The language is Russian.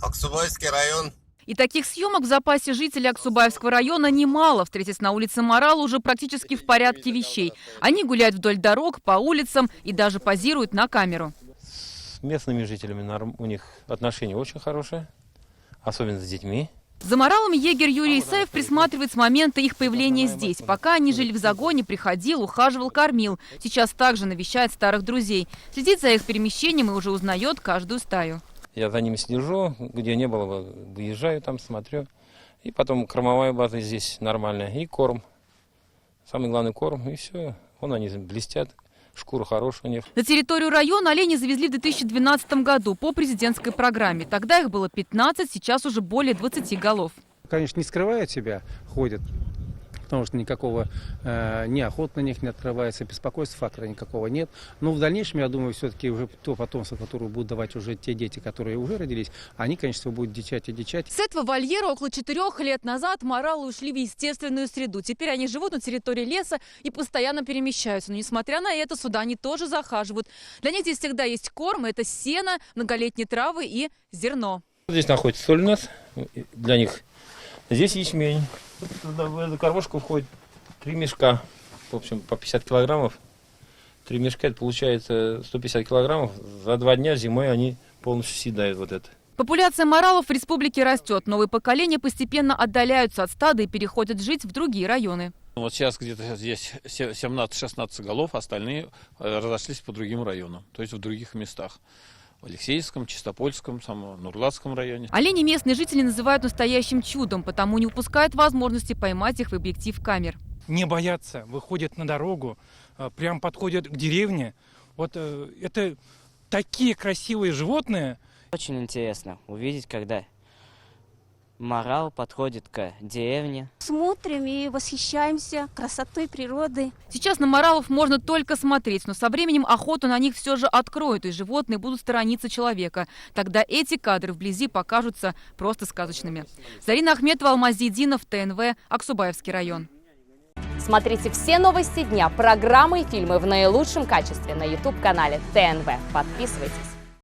Аксубайский район. И таких съемок в запасе жителей Аксубаевского района немало. Встретясь на улице Марал уже практически в порядке вещей. Они гуляют вдоль дорог, по улицам и даже позируют на камеру. С местными жителями у них отношения очень хорошие, особенно с детьми. За Маралом егерь Юрий Исаев присматривает с момента их появления здесь. Пока они жили в загоне, приходил, ухаживал, кормил. Сейчас также навещает старых друзей. Следит за их перемещением и уже узнает каждую стаю. Я за ними слежу, где не было, выезжаю там, смотрю. И потом кормовая база здесь нормальная. И корм. Самый главный корм. И все. Вон они блестят. Шкура хорошая у них. На территорию района оленей завезли в 2012 году по президентской программе. Тогда их было 15, сейчас уже более 20 голов. Конечно, не скрывают себя, ходят, потому что никакого ни охот на них не открывается, беспокойства фактора никакого нет. Но в дальнейшем, я думаю, все-таки уже то потомство, которое будут давать уже те дети, которые уже родились, они, конечно, будут дичать и дичать. С этого вольера около 4 лет назад маралы ушли в естественную среду. Теперь они живут на территории леса и постоянно перемещаются. Но несмотря на это, сюда они тоже захаживают. Для них здесь всегда есть корм, это сено, многолетние травы и зерно. Здесь находится соль у нас, для них. Здесь ячмень. В эту кормушку входит 3 мешка, в общем, по 50 килограммов. 3 мешка, это получается 150 килограммов. За 2 дня зимой они полностью съедают вот это. Популяция маралов в республике растет. Новые поколения постепенно отдаляются от стада и переходят жить в другие районы. Вот сейчас где-то здесь 17-16 голов, остальные разошлись по другим районам, то есть в других местах. В Алексеевском, Чистопольском, Нурлатском районе. Олени местные жители называют настоящим чудом, потому не упускают возможности поймать их в объектив камер. Не боятся, выходят на дорогу, прям подходят к деревне. Вот это такие красивые животные. Очень интересно увидеть, когда марал подходит к деревне. Смотрим и восхищаемся красотой природы. Сейчас на маралов можно только смотреть, но со временем охоту на них все же откроют, и животные будут сторониться человека. Тогда эти кадры вблизи покажутся просто сказочными. Зарина Ахметова, Алмаз Зейдинов, ТНВ, Аксубаевский район. Смотрите все новости дня, программы и фильмы в наилучшем качестве на YouTube-канале ТНВ. Подписывайтесь.